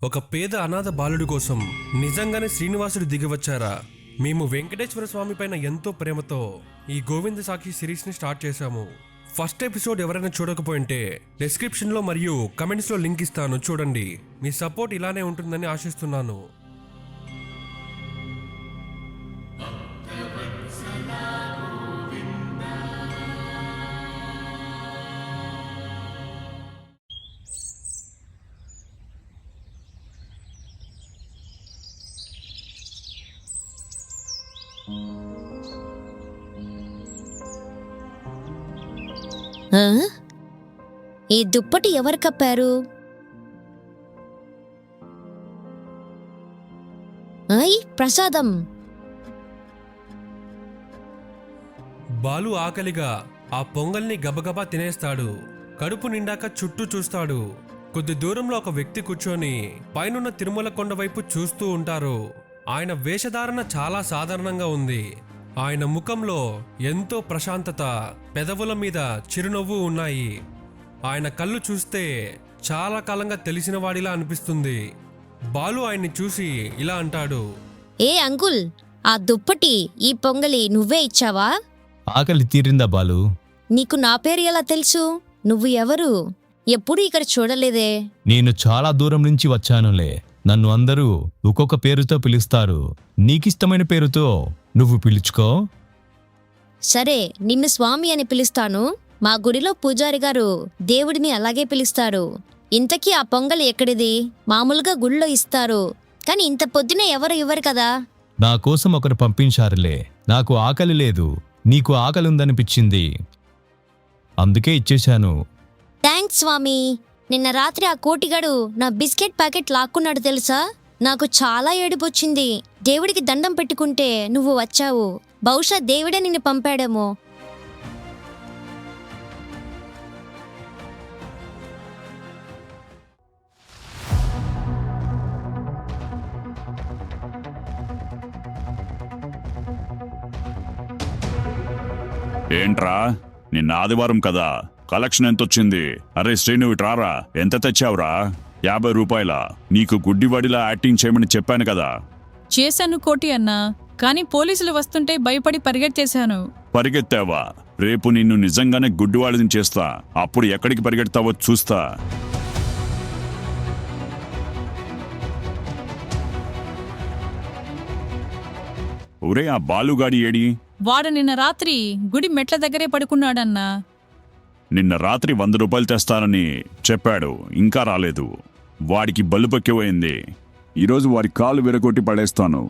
ఒక పేద అనాథ బాలుడి కోసం నిజంగానే శ్రీనివాసుడు దిగివచ్చారా? మేము వెంకటేశ్వర స్వామి పైన ఎంతో ప్రేమతో ఈ గోవింద సాక్షి సిరీస్ని స్టార్ట్ చేశాము. ఫస్ట్ ఎపిసోడ్ ఎవరైనా చూడకపోయింటే డిస్క్రిప్షన్లో మరియు కమెంట్స్లో లింక్ ఇస్తాను, చూడండి. మీ సపోర్ట్ ఇలానే ఉంటుందని ఆశిస్తున్నాను. ఈ దుప్పటి ఎవరు కప్పారు? ప్రసాదం. బాలు ఆకలిగా ఆ పొంగల్ని గబగబా తినేస్తాడు. కడుపు నిండాక చుట్టూ చూస్తాడు. కొద్ది దూరంలో ఒక వ్యక్తి కూర్చొని పైనున్న తిరుమల కొండ వైపు చూస్తూ ఉంటారు. ఆయన వేషధారణ చాలా సాధారణంగా ఉంది. ఆయన ముఖంలో ఎంతో ప్రశాంతత, పెదవుల మీద చిరునవ్వు ఉన్నాయి. ఆయన కళ్ళు చూస్తే చాలా కాలంగా తెలిసిన వాడిలా అనిపిస్తుంది. బాలు ఆయన్ని చూసి ఇలా అంటాడు, ఏ అంకుల్, ఆ దుప్పటి, ఈ పొంగలి నువ్వే ఇచ్చావా? ఆకలి తీరిందా బాలు? నీకు నా పేరు ఎలా తెలుసు? నువ్వు ఎవరు? ఎప్పుడు ఇక్కడ చూడలేదే. నేను చాలా దూరం నుంచి వచ్చానులే. నన్ను అందరూ ఒక్కొక్క పేరుతో పిలుస్తారు. నీకిష్టమైన పేరుతో నువ్వు పిలుచుకో. సరే, నిన్ను స్వామి అని పిలుస్తాను. మా గుడిలో పూజారి గారు దేవుడిని అలాగే పిలుస్తారు. ఇంతకీ ఆ పొంగలి ఎక్కడిది? మామూలుగా గుళ్ళో ఇస్తారు, కానీ ఇంత పొద్దునే ఎవరు ఇవ్వరు కదా. నా కోసం ఒకరు పంపించారులే. నాకు ఆకలి లేదు, నీకు ఆకలి ఉందనిపించింది, అందుకే ఇచ్చేశాను. థ్యాంక్స్ స్వామి. నిన్న రాత్రి ఆ కోటిగాడు నా బిస్కెట్ ప్యాకెట్ లాక్కున్నాడు తెలుసా? నాకు చాలా ఏడుపొచ్చింది. దేవుడికి దండం పెట్టుకుంటే నువ్వు వచ్చావు. బహుశా దేవుడే నిన్ను పంపాడేమో. ఏంట్రా, నిన్న ఆదివారం కదా, కలెక్షన్ ఎంతొచ్చింది? అరే శ్రీను, ఇట్రారా. ఎంత తెచ్చావురా? 50 రూపాయల. నీకు గుడ్డివాడిలా యాక్టింగ్ చేయమని చెప్పాను కదా. చేశాను కోటి అన్నా, కానీ పోలీసులు వస్తుంటే భయపడి పరిగెత్తేశాను. పరిగెత్తావా? రేపు నిన్ను నిజంగానే గుడ్డివాడిని చేస్తా. అప్పుడు ఎక్కడికి పరిగెడతావో చూస్తా. ఒరే, ఆ బాలుగాడి ఏడి? వాడు నిన్న రాత్రి గుడి మెట్ల దగ్గరే పడుకున్నాడన్నా. నిన్న రాత్రి 100 రూపాయలు తెస్తానని చెప్పాడు, ఇంకా రాలేదు. వాడికి బలుపెక్కిపోయింది. ఈరోజు వారి కాలు విరగొట్టి పడేస్తాను.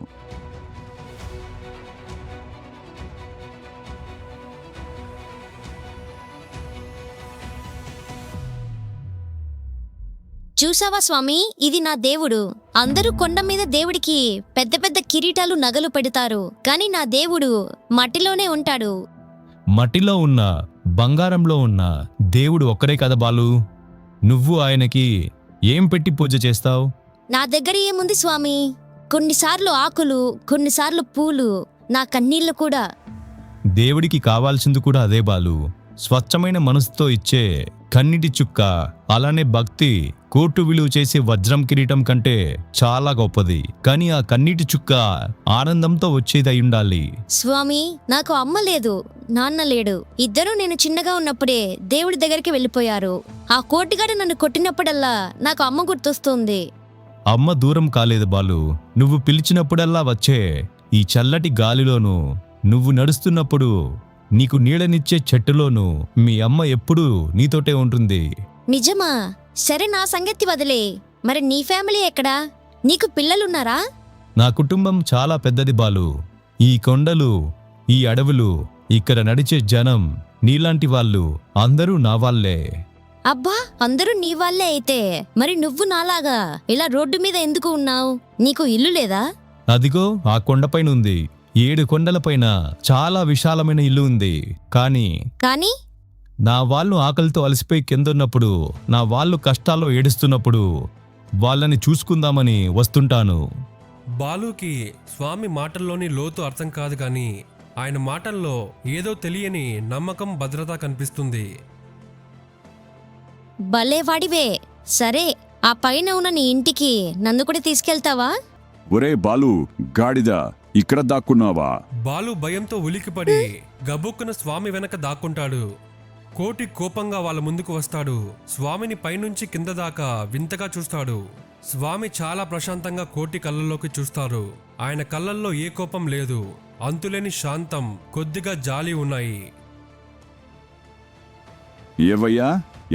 చూసావా స్వామి, ఇది నా దేవుడు. అందరూ కొండ మీద దేవుడికి పెద్ద పెద్ద కిరీటాలు, నగలు పెడతారు, కానీ నా దేవుడు మట్టిలోనే ఉంటాడు. మట్టిలో ఉన్న, బంగారంలో ఉన్న దేవుడు ఒక్కరే కదా బాలు. నువ్వు ఆయనకి ఏం పెట్టి పూజ చేస్తావు? నా దగ్గర ఏముంది స్వామి? కొన్నిసార్లు ఆకులు, కొన్నిసార్లు పూలు, నా కన్నీళ్లు కూడా. దేవుడికి కావాల్సింది కూడా అదే బాలు. స్వచ్ఛమైన మనసుతో ఇచ్చే కన్నిటి చుక్క. అలానే భక్తి కోర్టు విలువ చేసే వజ్రం కిరీటం కంటే చాలా గొప్పది. కానీ ఆ కన్నీటి చుక్క ఆనందంతో వచ్చేది అయి ఉండాలి. స్వామి, నాకు అమ్మ లేదు, నాన్న లేడు. ఇద్దరూ నేను చిన్నగా ఉన్నప్పుడే దేవుడి దగ్గరికి వెళ్ళిపోయారు. ఆ కోటిగాడు నన్ను కొట్టినప్పుడల్లా నాకు అమ్మ గుర్తొస్తుంది. అమ్మ దూరం కాలేదు బాలు. నువ్వు పిలిచినప్పుడల్లా వచ్చే ఈ చల్లటి గాలిలోనూ, నువ్వు నడుస్తున్నప్పుడు నీకు నీడనిచ్చే చెట్టులోనూ మీ అమ్మ ఎప్పుడూ నీతోటే ఉంటుంది. నిజమా? సరే, నా సంగతి వదిలే. మరి నీ ఫ్యామిలీ ఎక్కడా? నీకు పిల్లలున్నారా? నా కుటుంబం చాలా పెద్దది బాలు. ఈ కొండలు, ఈ అడవులు, ఇక్కడ నడిచే జనం, నీలాంటి వాళ్ళు అందరూ నా వాళ్ళే. అబ్బా, అందరూ నీ వాళ్ళే అయితే మరి నువ్వు నాలాగా ఇలా రోడ్డు మీద ఎందుకు ఉన్నావు? నీకు ఇల్లు లేదా? అదిగో ఆ కొండపైన ఉంది. 7 కొండలపైన చాలా విశాలమైన ఇల్లు ఉంది. కానీ నా వాళ్ళు ఆకలితో అలసిపోయి కిందున్నప్పుడు, నా వాళ్ళు కష్టాల్లో ఏడుస్తున్నప్పుడు వాళ్ళని చూసుకుందామని వస్తుంటాను. బాలుకి స్వామి మాటల్లోని లోతు అర్థం కాదు, కానీ ఆయన మాటల్లో ఏదో తెలియని నమ్మకం, భద్రత కనిపిస్తుంది. భలేవాడివే. సరే, ఆ పైన ఉన్న నీ ఇంటికి నన్ను కూడా తీసుకెళ్తావా? ఒరే బాలు, గాడిద, ఇక్కడ దాక్కున్నావా? బాలు భయంతో ఉలికిపడి గబుక్కున స్వామి వెనక దాక్కుంటాడు. కోటి కోపంగా వాళ్ళ ముందుకు వస్తాడు. స్వామిని పైనుంచి కింద దాకా వింతగా చూస్తాడు. స్వామి చాలా ప్రశాంతంగా కోటి కళ్ళల్లోకి చూస్తారు. ఆయన కళ్ళల్లో ఏ కోపం లేదు, అంతులేని శాంతం, కొద్దిగా జాలి ఉన్నాయి. ఏవయ్యా,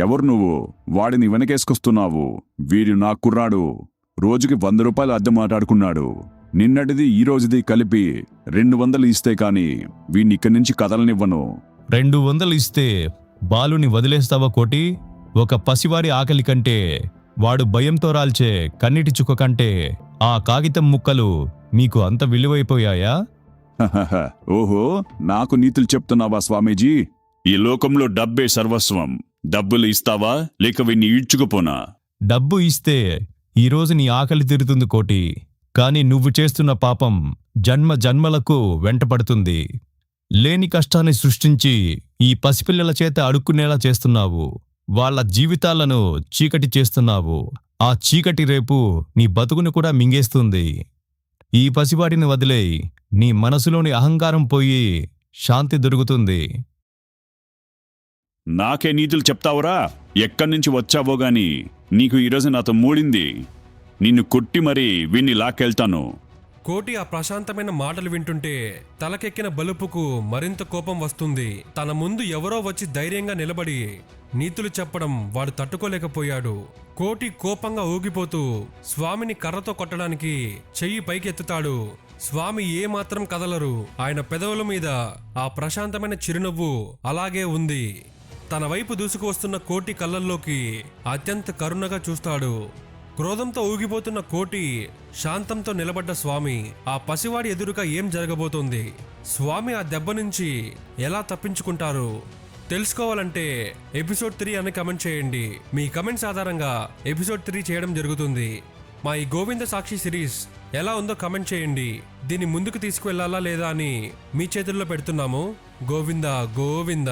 ఎవరు నువ్వు? వాడిని వెనకేసుకొస్తున్నావు. వీడు నా కుర్రాడు. రోజుకి 100 రూపాయలు అద్దె మాట్లాడుకున్నాడు. నిన్నటిది ఈ రోజుది కలిపి 200 ఇస్తే కాని వీడిని ఇక్కడి నుంచి కదలనివ్వను. 200 ఇస్తే బాలుని వదిలేస్తావా కోటి? ఒక పసివాడి ఆకలి కంటే, వాడు భయంతో రాల్చే కన్నీటి చుక్క కంటే ఆ కాగితం ముక్కలు మీకు అంత విలువైపోయాయా? హహహ, ఓహో, నాకు నీతులు చెప్తున్నావా స్వామీజీ? ఈ లోకంలో డబ్బే సర్వస్వం. డబ్బులు ఇస్తావా లేక వీణ్ణి ఈడ్చుకుపోనా? డబ్బు ఇస్తే ఈరోజు నీ ఆకలి తీరుతుంది కోటి, కాని నువ్వు చేస్తున్న పాపం జన్మ జన్మలకు వెంటపడుతుంది. లేని కష్టాన్ని సృష్టించి ఈ పసిపిల్లల చేత అడుక్కునేలా చేస్తున్నావు. వాళ్ళ జీవితాలను చీకటి చేస్తున్నావు. ఆ చీకటి రేపు నీ బతుకును కూడా మింగేస్తుంది. ఈ పసివాడిని వదిలేయ్, నీ మనసులోని అహంకారం పోయి శాంతి దొరుకుతుంది. నాకే నీతులు చెప్తావురా? ఎక్కడి నుంచి వచ్చావో గాని నీకు ఈరోజు నాతో మూడింది. నిన్ను కొట్టి మరీ వీణ్ణి లాక్కెళ్తాను. కోటి ఆ ప్రశాంతమైన మాటలు వింటుంటే తలకెక్కిన బలుపుకు మరింత కోపం వస్తుంది. తన ముందు ఎవరో వచ్చి ధైర్యంగా నిలబడి నీతులు చెప్పడం వాడు తట్టుకోలేకపోయాడు. కోటి కోపంగా ఊగిపోతూ స్వామిని కర్రతో కొట్టడానికి చెయ్యి పైకెత్తుతాడు. స్వామి ఏమాత్రం కదలరు. ఆయన పెదవుల మీద ఆ ప్రశాంతమైన చిరునవ్వు అలాగే ఉంది. తన వైపు దూసుకు వస్తున్న కోటి కళ్ళల్లోకి అత్యంత కరుణగా చూస్తాడు. క్రోధంతో ఊగిపోతున్న కోటి శాంతంతో నిలబడ్డ స్వామి, ఆ పసివాడి ఎదురుగా ఏం జరగబోతోంది? స్వామి ఆ దెబ్బ నుంచి ఎలా తప్పించుకుంటారు? తెలుసుకోవాలంటే ఎపిసోడ్ 3 అని కమెంట్ చేయండి. మీ కమెంట్స్ ఆధారంగా ఎపిసోడ్ 3 చేయడం జరుగుతుంది. మా ఈ గోవింద సాక్షి సిరీస్ ఎలా ఉందో కమెంట్ చేయండి. దీన్ని ముందుకు తీసుకువెళ్లాలా లేదా అని మీ చేతుల్లో పెడుతున్నాము. గోవింద గోవింద.